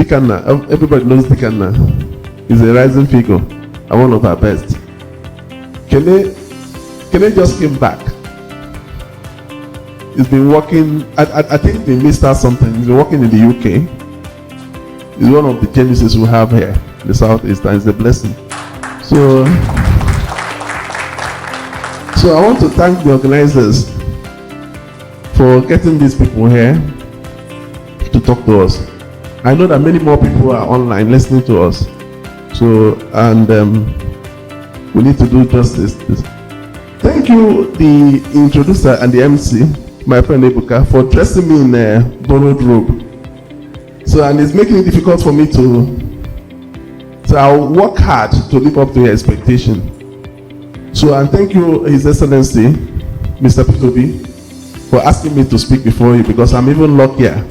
Dikanna, everybody knows Dikanna, is a rising figure and one of our best. Kene just came back. He's been working, I think they missed out something. He's been working in the UK. He's one of the geniuses we have here in the Southeast, and it's a blessing. So I want to thank the organizers for getting these people here to talk to us. I know that many more people are online listening to us. So, and we need to do justice. Thank you, the introducer and the MC, my friend Ebuka, for dressing me in a borrowed robe. So, and it's making it difficult for me to, so I'll work hard to live up to your expectation. So, and thank you, His Excellency, Mr. P2B, for asking me to speak before you, because I'm even luckier.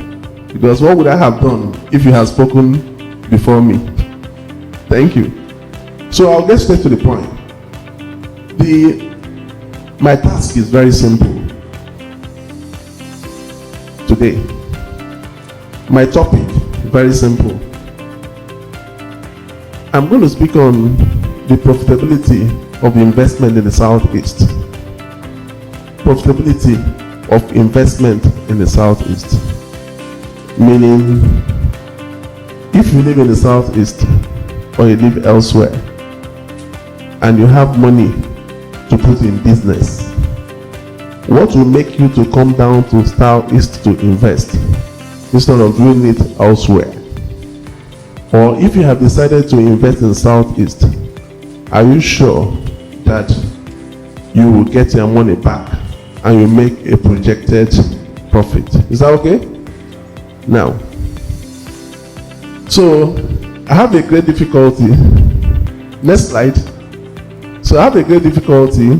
Because what would I have done if you had spoken before me? Thank you. So I'll get straight to the point. My task is very simple today. My topic, very simple. I'm going to speak on the profitability of investment in the Southeast. Profitability of investment in the Southeast. Meaning, if you live in the Southeast or you live elsewhere and you have money to put in business, what will make you to come down to Southeast to invest instead of doing it elsewhere? Or if you have decided to invest in Southeast, are you sure that you will get your money back and you make a projected profit? Is that okay? Now, so I have a great difficulty. Next slide. So I have a great difficulty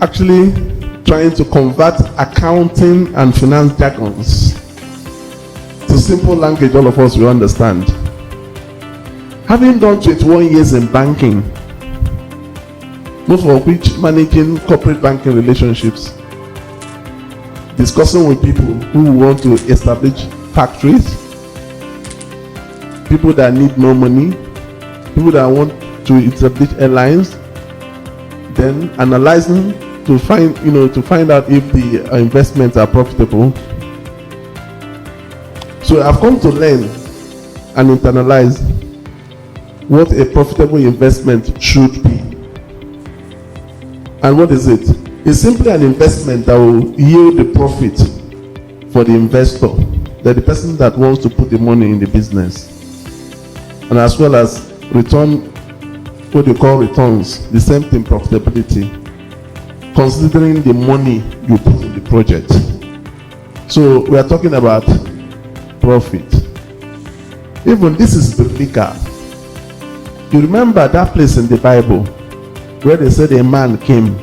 actually trying to convert accounting and finance jargons to simple language all of us will understand. Having done 21 years in banking, most of which managing corporate banking relationships, discussing with people who want to establish factories, people that need more money, people that want to establish airlines, then analyzing to find out if the investments are profitable. So I've come to learn and internalize what a profitable investment should be. And what is it? It's simply an investment that will yield the profit for the investor, the person that wants to put the money in the business, and as well as return, what you call returns, the same thing, profitability, considering the money you put in the project. So we are talking about profit. Even this is biblical. You remember that place in the Bible where they said a man came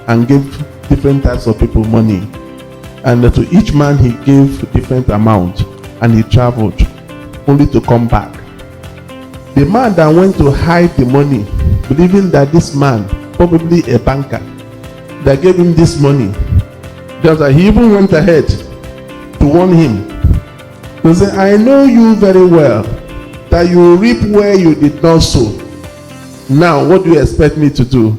and gave different types of people money, and to each man he gave different amount, and he traveled only to come back. The man that went to hide the money, believing that this man, probably a banker, that gave him this money, he even went ahead to warn him. He said, I know you very well, that you reap where you did not sow. Now, what do you expect me to do?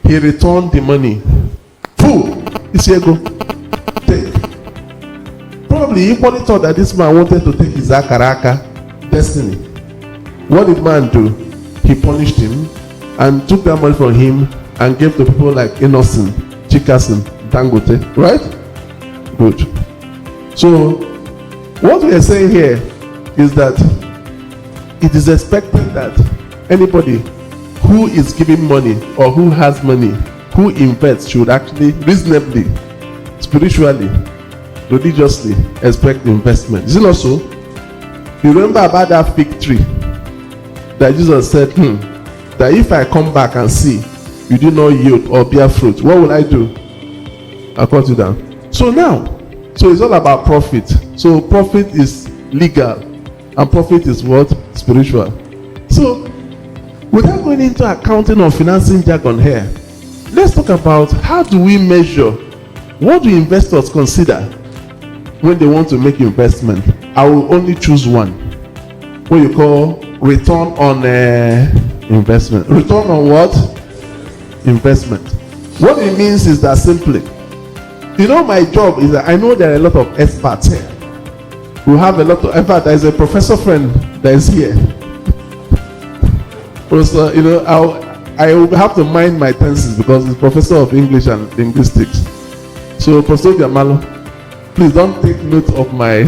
He returned the money. Fool! This here go. Take. Probably he probably thought that this man wanted to take his akaraka destiny. What did man do? He punished him and took that money from him and gave to people like Innocent, Chikasin, Dangote. Right? Good. So, what we are saying here is that it is expected that anybody who is giving money or who has money, who invests, should actually reasonably, spiritually, religiously expect investment. Is it not so? You remember about that fig tree that Jesus said, that if I come back and see you do not yield or bear fruit, what will I do? I'll cut you down. So now, so it's all about profit. So profit is legal and profit is what? Spiritual. So without going into accounting or financing jargon here, let's talk about how do we measure, what do investors consider when they want to make investment, I will only choose one, what you call return on investment. Return on what? Investment. What it means is that simply, you know, my job is that I know there are a lot of experts here. We have a lot of, in fact, there is a professor friend that is here. Also, you know, I will have to mind my tenses because he's professor of English and linguistics. So, Professor Diamalo, please don't take note of my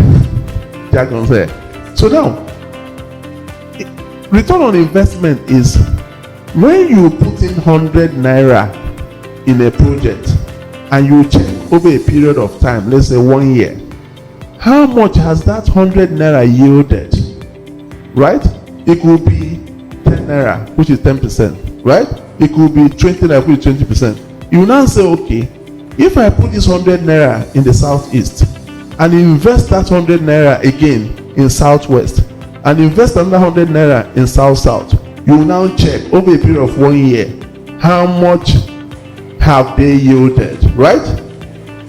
jargon here. So now, return on investment is when you put in 100 naira in a project and you check over a period of time, let's say 1 year, how much has that 100 naira yielded? Right? It could be 10 naira, which is 10%, right? It could be 20 naira, which is 20%. You now say, okay, if I put this 100 naira in the southeast and invest that 100 naira again in southwest and invest another 100 naira in south-south, you will now check over a period of 1 year how much have they yielded, right?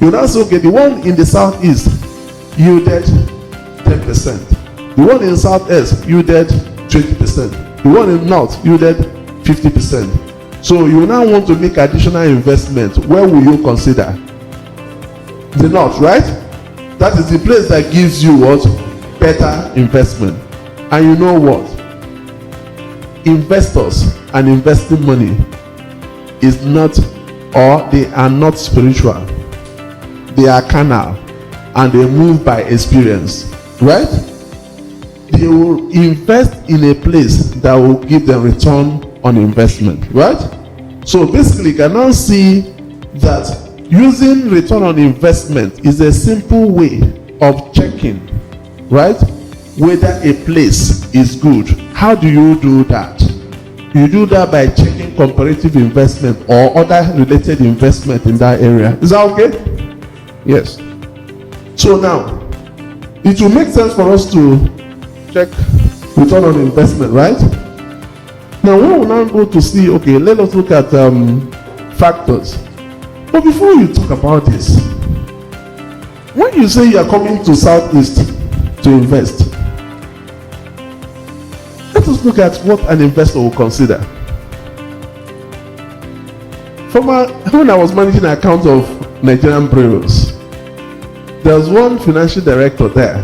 You now say, okay, the one in the southeast yielded 10%, the one in southwest yielded 20%, the one in north yielded 50%. So you now want to make additional investment. Where will you consider? The north, right? That is the place that gives you what? Better investment. And you know what? Investors and investing money is not, or they are not spiritual. They are carnal and they move by experience, right? They will invest in a place that will give them return on investment, right? So basically, you can now see that using return on investment is a simple way of checking, right, whether a place is good. How do you do that? You do that by checking comparative investment or other related investment in that area. Is that okay? Yes. So now, it will make sense for us to check return on investment, right? Now, we will now go to see, okay, let us look at factors. But before you talk about this, when you say you are coming to Southeast to invest, let us look at what an investor will consider. When I was managing an account of Nigerian bureaus, there was one financial director there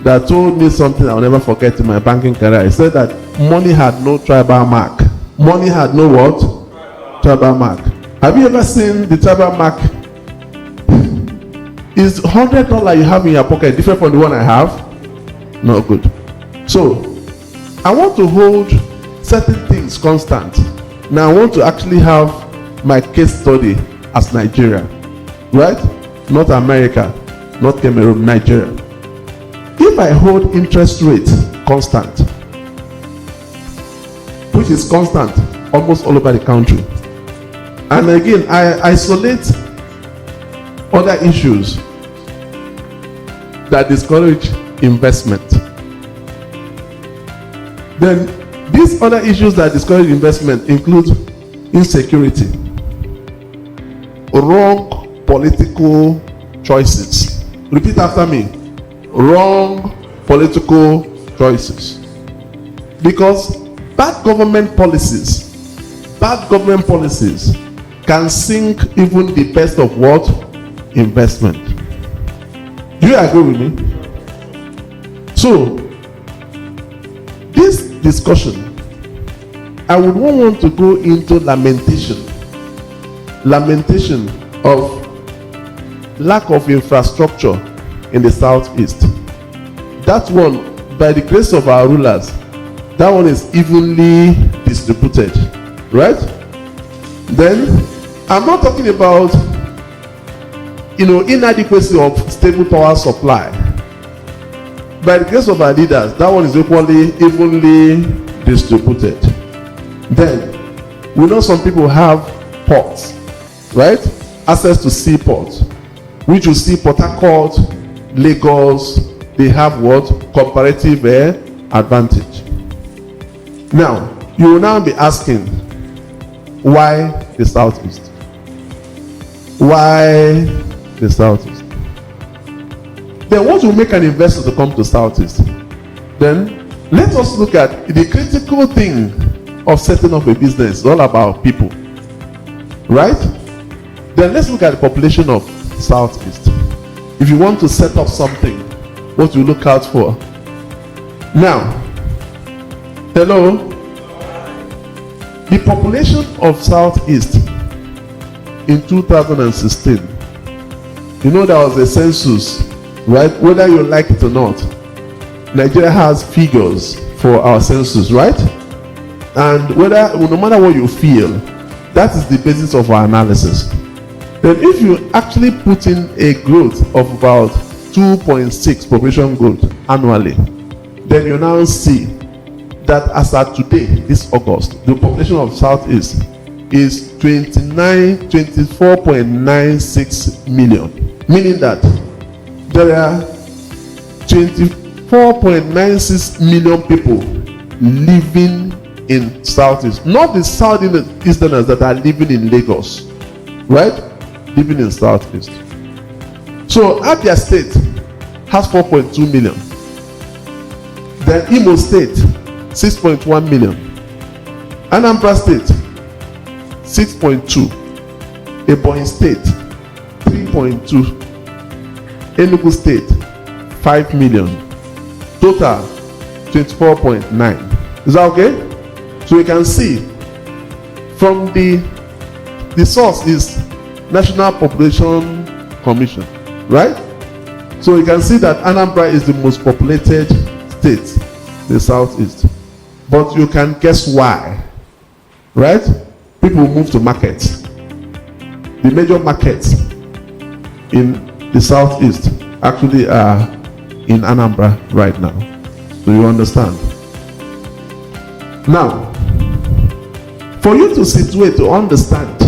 that told me something I'll never forget in my banking career. He said that money had no tribal mark. Money had no what? Tribal mark. Have you ever seen the tribal mark? Is $100 you have in your pocket different from the one I have? No good. So, I want to hold certain things constant. Now, I want to actually have my case study as Nigeria, right? Not America, not Cameroon, Nigeria. If I hold interest rate constant, which is constant almost all over the country, and again I isolate other issues that discourage investment, then these other issues that discourage investment include insecurity, wrong political choices. Repeat after me. Wrong political choices. Because bad government policies can sink even the best of what? Investment. Do you agree with me? So, this discussion, I would not want to go into lamentation of lack of infrastructure in the southeast. That one, by the grace of our rulers, that one is evenly distributed, right? Then I'm not talking about inadequacy of stable power supply. By the grace of our leaders, that one is evenly distributed. Then we know some people have ports, right? Access to seaports, which you see Port Harcourt, Lagos, they have what? Comparative advantage. Now, you will now be asking, why the southeast? Why the southeast? Then what will make an investor to come to Southeast? Then let us look at the critical thing of setting up a business. It's all about people, right? Then let's look at the population of Southeast. If you want to set up something, what you look out for? Now, hello? The population of Southeast in 2016, you know there was a census, right? Whether you like it or not, Nigeria has figures for our census, right? And no matter what you feel, that is the basis of our analysis. Then if you actually put in a growth of about 2.6 population growth annually, then you now see that as at today, this August, the population of Southeast is 24.96 million, meaning that there are 24.96 million people living in Southeast, not the southeasterners that are living in Lagos, right? Living in Southeast. So Abia State has 4.2 million. Then Imo State 6.1 million. Anambra State 6.2. Ebonyi State 3.2. Enugu State 5 million. Total 24.9. Is that okay? So you can see from the source is National Population Commission, right? So you can see that Anambra is the most populated state in the Southeast. But you can guess why, right? People move to markets. The major markets in the Southeast actually are in Anambra right now. So you understand? Now, for you to situate to understand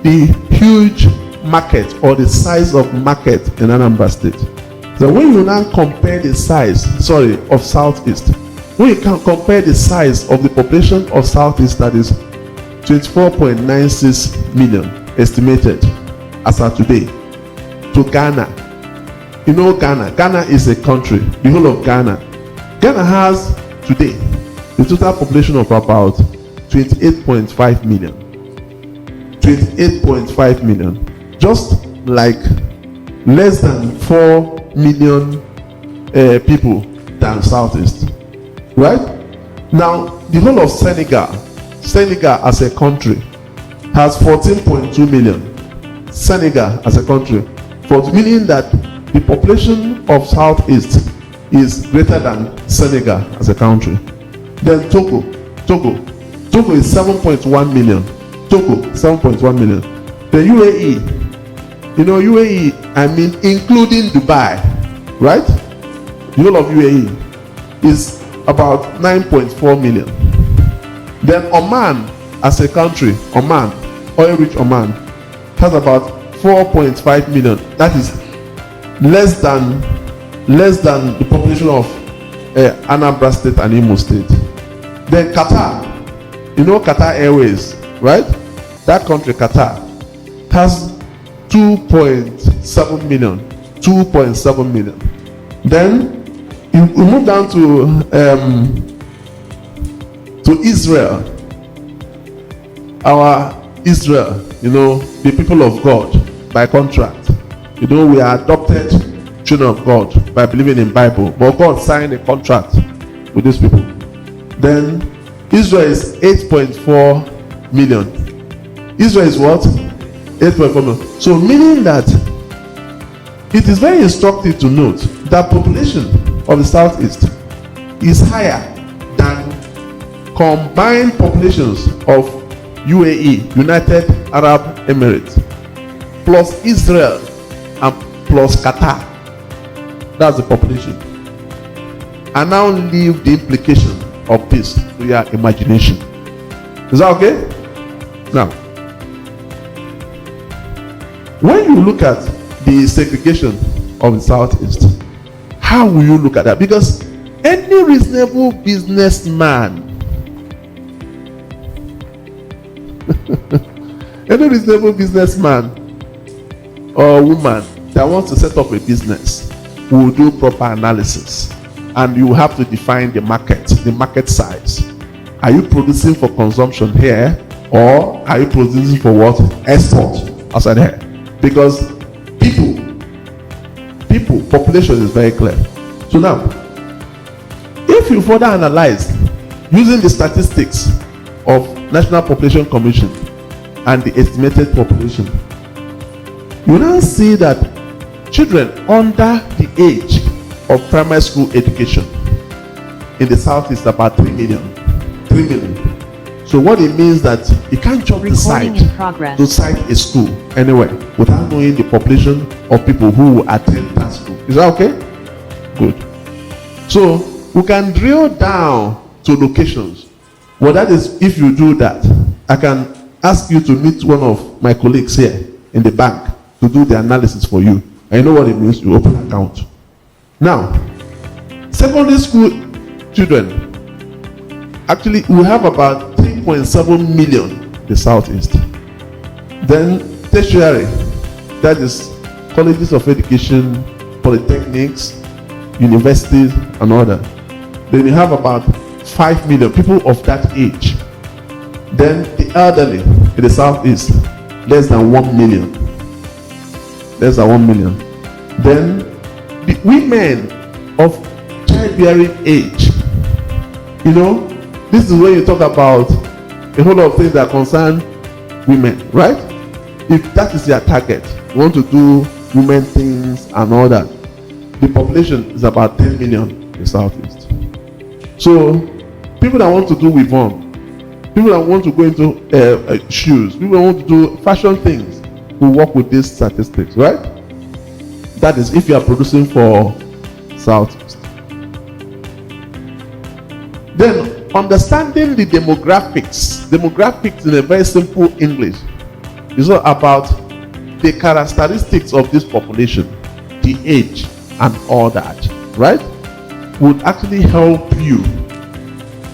the huge market or the size of market in Anambra State, so when you now compare the size, of Southeast, when you can compare the size of the population of Southeast, that is 24.96 million estimated as of today, to Ghana. You know Ghana is a country, the whole of Ghana. Ghana has today the total population of about 28.5 million. 28.5 million. Just like less than 4 million people than Southeast. Right? Now, the whole of Senegal as a country has 14.2 million. Senegal as a country, meaning that the population of Southeast is greater than Senegal as a country. Then Togo is 7.1 million. Togo 7.1 million. The UAE, UAE, including Dubai, right? The whole of UAE is about 9.4 million. Then Oman as a country, oil-rich Oman, has about 4.5 million. That is less than the population of Anambra State and Imo State. Then Qatar, Qatar Airways, right? That country, Qatar, has 2.7 million. 2.7 million. Then we move down to Israel. Our Israel, the people of God by contract. We are adopted children of God by believing in Bible. But God signed a contract with these people. Then Israel is 8.4 million. Israel is what? 8.4 million. So meaning that it is very instructive to note that population of the Southeast is higher than combined populations of UAE, United Arab Emirates, plus Israel and plus Qatar. That's the population. And now leave the implication of this to your imagination. Is that okay? Now, when you look at the segregation of the Southeast, how will you look at that? Because any reasonable businessman or woman that wants to set up a business will do proper analysis, and you have to define the market size. Are you producing for consumption here, or are you producing for what? Export outside here? Because population is very clear. So now, if you further analyze using the statistics of National Population Commission and the estimated population, you now see that children under the age of primary school education in the south is about 3 million. So what it means that you can't just decide to cite a school anywhere without knowing the population of people who will attend that school. Is that okay? Good. So we can drill down to locations. Well, that is, if you do that, I can ask you to meet one of my colleagues here in the bank to do the analysis for you. And you know what it means to open an account. Now, secondary school children, actually we have about 3.7 million in the southeast. Then tertiary, that is colleges of education, polytechnics, universities and all that. Then you have about 5 million people of that age. Then the elderly in the southeast, less than 1 million. Less than 1 million. Then the women of childbearing age, you know, this is when you talk about a whole lot of things that concern women, right? If that is your target, you want to do women things and all that, the population is about 10 million in the southeast. So people that want to do weave-on, people that want to go into shoes, people that want to do fashion things, will work with these statistics, right? That is if you are producing for southeast. Then understanding the demographics in a very simple English is all about the characteristics of this population, the age and all that, right? Would actually help you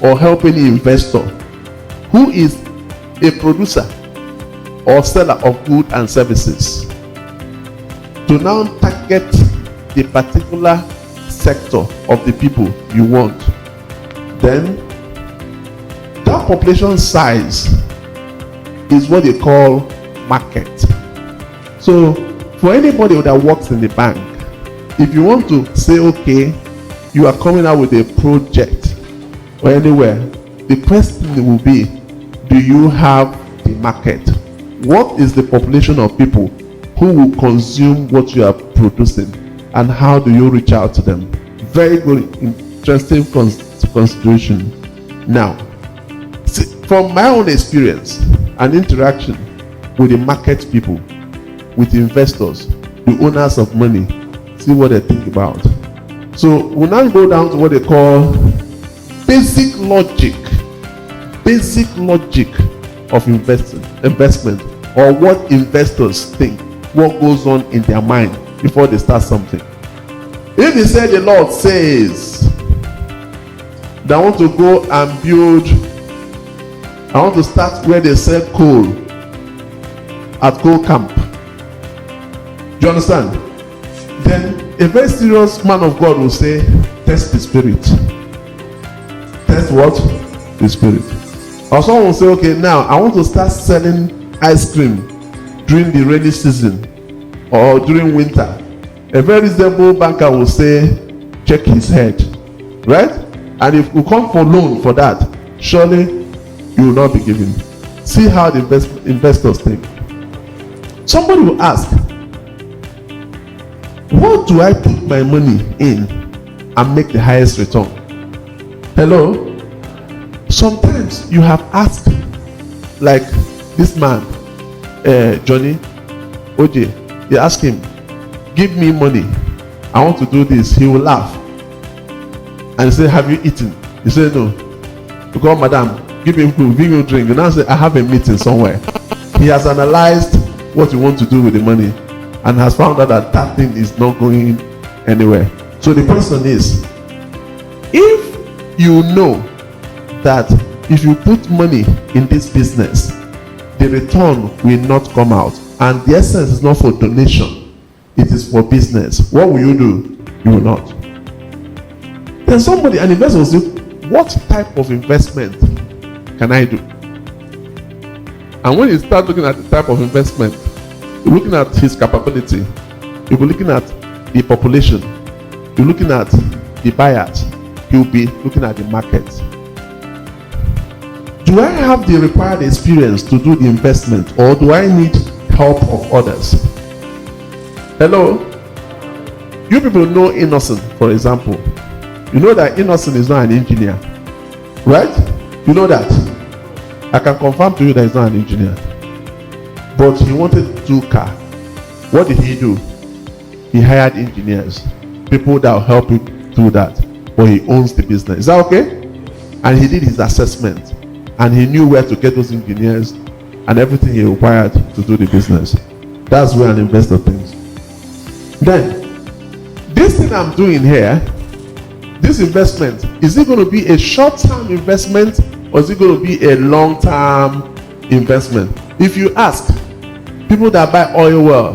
or help any investor who is a producer or seller of goods and services to now target the particular sector of the people you want. Then that population size is what they call market. So for anybody that works in the bank, if you want to say, okay, you are coming out with a project or anywhere, the question will be, do you have the market? What is the population of people who will consume what you are producing, and how do you reach out to them? Very good, interesting consideration. Now, see, from my own experience and interaction with the market people, with investors, the owners of money, see what they think about. So we'll now go down to what they call basic logic of investment, or what investors think, what goes on in their mind before they start something. If they say the Lord says they want to go and build, I want to start where they sell coal, at coal camp. Do you understand? Then a very serious man of God will say, test the spirit. Test what? The spirit. Or someone will say, okay, now I want to start selling ice cream during the rainy season or during winter. A very reasonable banker will say, check his head, right? And if you come for loan for that, surely you will not be given. See how the investors think. Somebody will ask, what do I put my money in and make the highest return? Hello? Sometimes you have asked, like this man, Johnny OJ, you ask him, give me money, I want to do this. He will laugh and say, have you eaten? He say, no. You call madam, give him food, give him drink. You now say, I have a meeting somewhere. He has analyzed what you want to do with the money and has found out that that thing is not going anywhere. So the question is, if you know that if you put money in this business, the return will not come out, and the essence is not for donation, it is for business, what will you do? You will not. Then somebody, an investor will say, what type of investment can I do? And when you start looking at the type of investment, you're looking at his capability, you'll be looking at the population, you're looking at the buyers, you'll be looking at the market. Do I have the required experience to do the investment, or do I need help of others? Hello? You people know Innocent, for example. You know that Innocent is not an engineer, right? You know that. I can confirm to you that he's not an engineer. But he wanted to do car. What did he do? He hired engineers, people that will help him do that. But he owns the business. Is that okay? And he did his assessment. And he knew where to get those engineers and everything he required to do the business. That's where an investor thinks. Then, this thing I'm doing here, this investment, is it going to be a short-term investment, or is it going to be a long-term investment? If you ask people that buy oil well,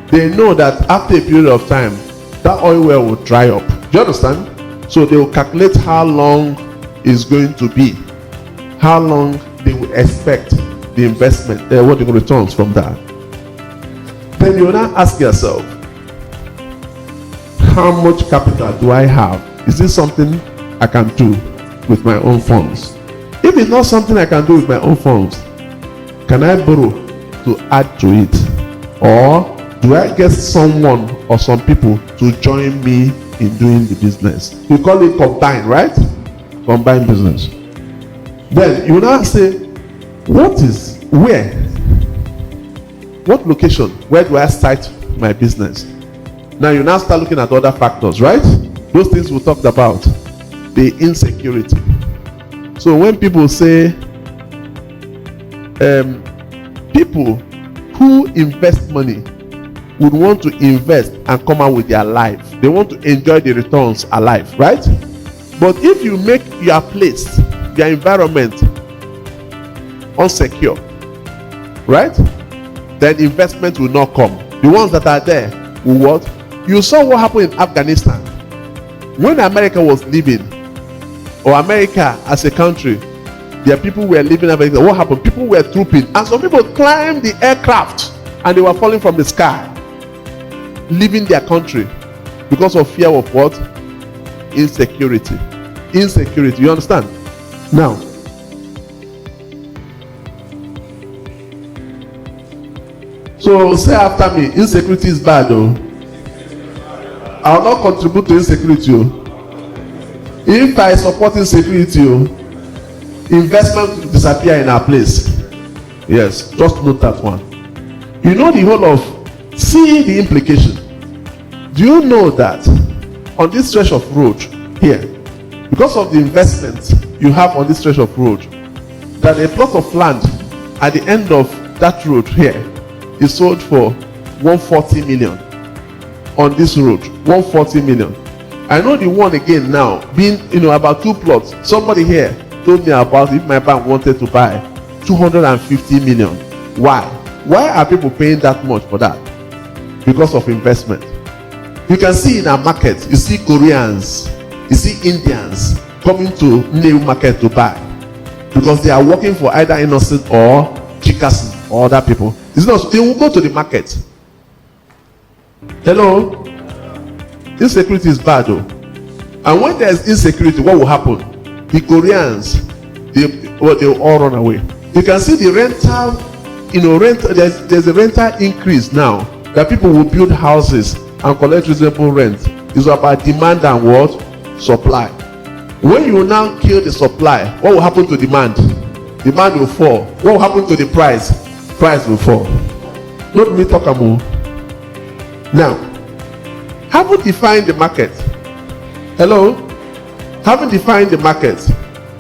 they know that after a period of time, that oil well will dry up. Do you understand? So they will calculate how long it's going to be, how long they will expect the investment, what the returns from that. Then you will now ask yourself, how much capital do I have? Is this something I can do with my own funds? If it's not something I can do with my own funds, can I borrow to add to it? Or do I get someone or some people to join me in doing the business? We call it combined, right? Combined business. Then you now say, what location, where do I start my business? Now you now start looking at other factors, right? Those things we talked about, the insecurity. So when people say, people who invest money would want to invest and come out with their life. They want to enjoy the returns alive, right? But if you make your place, your environment unsecure, right? Then investment will not come. The ones that are there will what? You saw what happened in Afghanistan. When America was leaving, or America as a country, their people were leaving America. What happened? People were trooping, and some people climbed the aircraft and they were falling from the sky, leaving their country because of fear of what? Insecurity. Insecurity. You understand? Now, so say after me, insecurity is bad though. I will not contribute to insecurity. If I support insecurity, investment will disappear in our place. Yes, just note that one. You know the whole of, see the implication. Do you know that on this stretch of road here, because of the investment you have on this stretch of road, that a plot of land at the end of that road here is sold for 140 million on this road, 140 million. I know the one again now, being, about 2 plots. Somebody here told me about if my bank wanted to buy 250 million. Why? Why are people paying that much for that? Because of investment. You can see in our market, you see Koreans, you see Indians coming to new market to buy, because they are working for either Innocent or Chikasin or other people. It's not, they will go to the market. Hello? Insecurity is bad though. And when there's insecurity, what will happen? The Koreans, they will all run away. You can see the rental, there's a rental increase now, that people will build houses and collect reasonable rent. It's about demand and what? Supply. When you now kill the supply, what will happen to demand? Demand will fall. What will happen to the price? Price will fall. Not me talk more. Now, having defined the market, hello? Having defined the market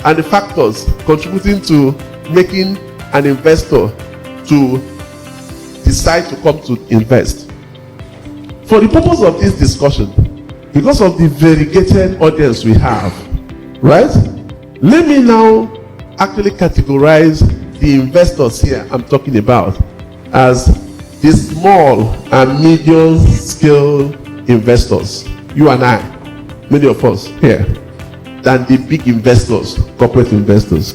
and the factors contributing to making an investor to decide to come to invest. For the purpose of this discussion, because of the variegated audience we have, right? Let me now actually categorize the investors here I'm talking about as the small and medium scale investors. you and I, many of us here, than the big investors, corporate investors.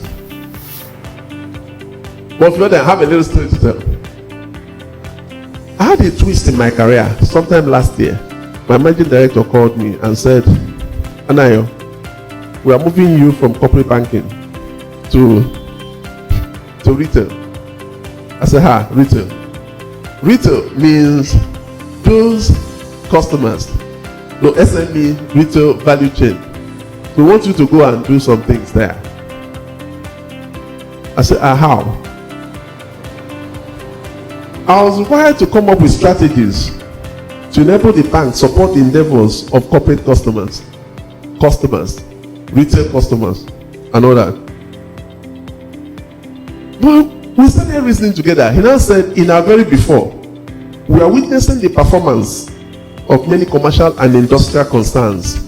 But for them, I have a little story to tell. I had a twist in my career sometime last year. My managing director called me and said, Anayo, we are moving you from corporate banking to retail. I said, retail. Retail means those customers, the SME retail value chain. We want you to go and do some things there. I said, how? I was required to come up with strategies to enable the bank support the endeavors of corporate customers, retail customers, and all that. But we started reasoning together. He now said, in our very before, we are witnessing the performance of many commercial and industrial concerns,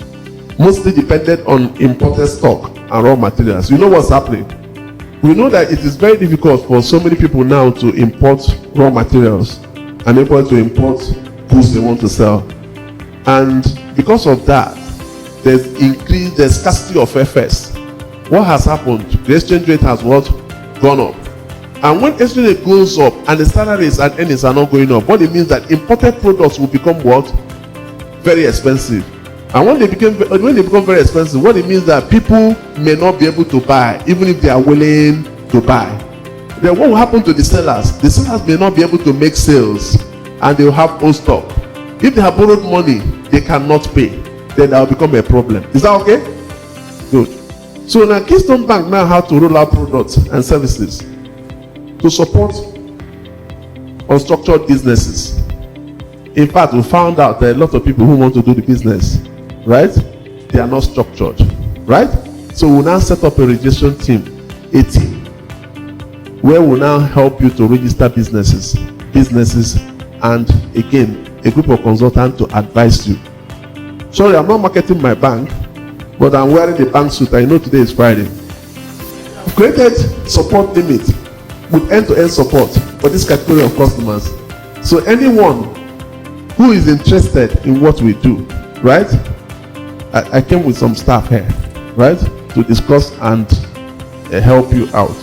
mostly dependent on imported stock and raw materials. You know what's happening? We know that it is very difficult for so many people now to import raw materials and able to import goods they want to sell. And because of that, there's scarcity of FS. What has happened? The exchange rate has gone up. And when exchange rate goes up and the salaries and earnings are not going up, what it means that imported products will become very expensive. And when they become very expensive, what it means that people may not be able to buy, even if they are willing to buy. Then what will happen to the sellers? The sellers may not be able to make sales, and they will have old stock. If they have borrowed money, they cannot pay. Then that will become a problem. Is that okay? Good. So now Keystone Bank now have to roll out products and services to support unstructured businesses. In fact, we found out that a lot of people who want to do the business, right, they are not structured, right? So we'll now set up a registration team, a team, where we'll now help you to register businesses, and again, a group of consultants to advise you. Sorry, I'm not marketing my bank, but I'm wearing the bank suit. I know today is Friday. I've created support limit with end-to-end support for this category of customers. So anyone who is interested in what we do, right? I came with some staff here, right, to discuss and help you out.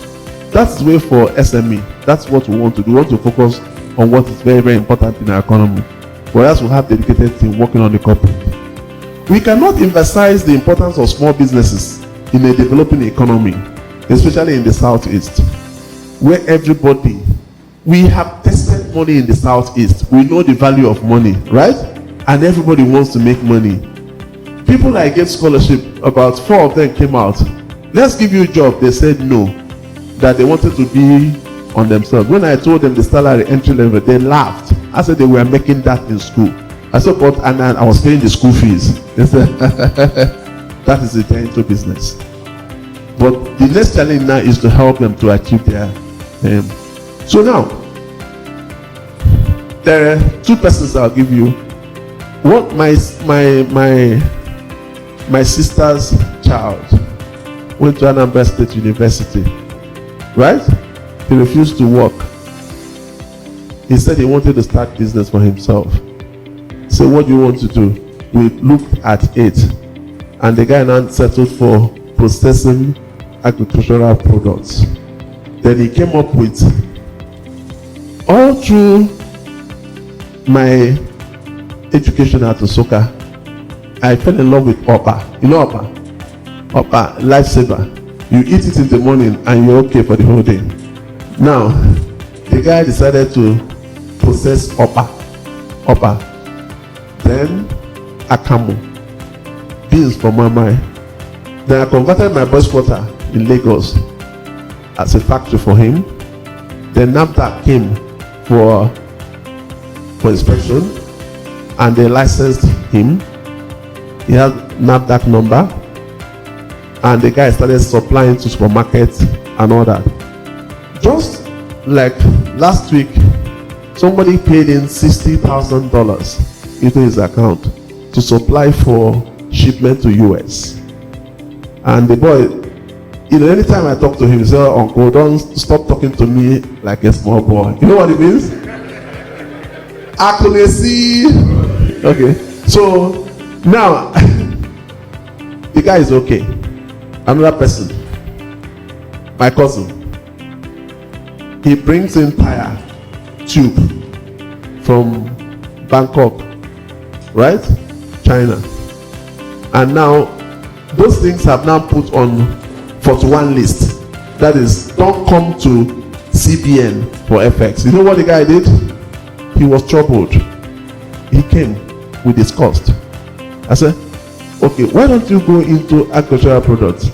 That's the way for SME. That's what we want to do. We want to focus on what is very, very important in our economy. Whereas we have dedicated team working on the corporate. We cannot emphasize the importance of small businesses in a developing economy, especially in the Southeast, where we have tested money in the Southeast. We know the value of money, right? And everybody wants to make money. People I gave scholarship, about 4 of them came out. Let's give you a job. They said no, that they wanted to be on themselves. When I told them the salary entry level, they laughed. I said they were making that in school. I said, but and I was paying the school fees. They said, that is the into business. But the next challenge now is to help them to achieve their aim. So now, there are 2 persons I'll give you. What my sister's child went to Anambra State University, right? He refused to work. He said he wanted to start business for himself. So what do you want to do? We looked at it, and the guy now settled for processing agricultural products. Then he came up with, all through my education at Osaka, I fell in love with Opa. You know Opa? Opa, lifesaver. You eat it in the morning and you're okay for the whole day. Now, the guy decided to process Opa. Then Akamu, beans for Mama. Then I converted my boys' quarter in Lagos as a factory for him. Then NAFDAC came for inspection, and they licensed him. He had NAFDAC number, and the guy started supplying to supermarkets and all that. Just like last week, somebody paid in $60,000 into his account to supply for shipment to US. And the boy, anytime I talk to him, he said, "Uncle, don't stop talking to me like a small boy." You know what it means? Accuracy. Okay. So Now, the guy is okay. Another person, my cousin, he brings in tire tube from Bangkok, right? China. And now, those things have now put on 41 list. That is, don't come to CBN for FX. You know what the guy did? He was troubled. He came, we discussed. I said, okay, why don't you go into agricultural products?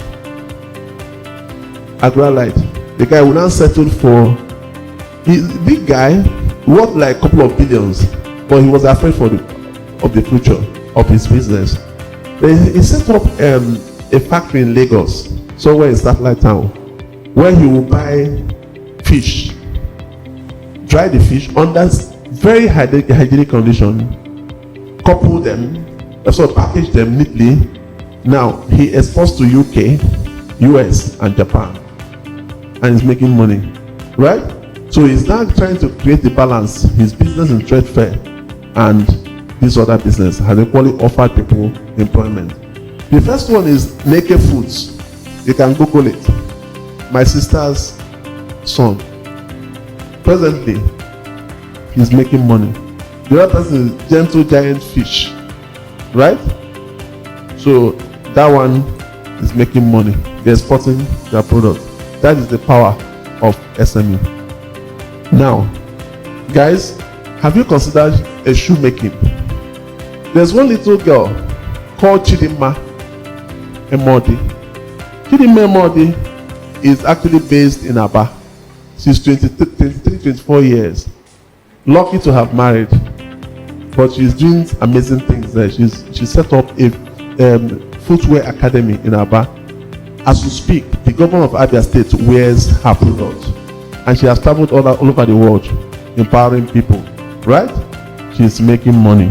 Agralite. The guy will now settle for, he's a big guy, worth like a couple of billions, but he was afraid of the future of his business. Then he set up a factory in Lagos, somewhere in Satellite Town, where he will buy fish, dry the fish under very hygienic condition, couple them, so package them neatly. Now he exports to UK, US, and Japan, and he's making money, right? So he's now trying to create the balance. His business in trade fair and this other business has equally offered people employment. The first one is Naked Foods. You can Google it. My sister's son. Presently, he's making money. The other person is Gentle Giant Fish, right? So that one is making money. They're exporting their product. That is the power of SME. Now, guys, have you considered a shoemaking? There's one little girl called Chidinma Emodi. Chidinma Emodi is actually based in Aba. She's 24 years. Lucky to have married, but she's doing amazing things there. She set up a footwear academy in Aba. As we speak, the governor of Abia State wears her product, and she has traveled all over the world, empowering people. Right? She's making money.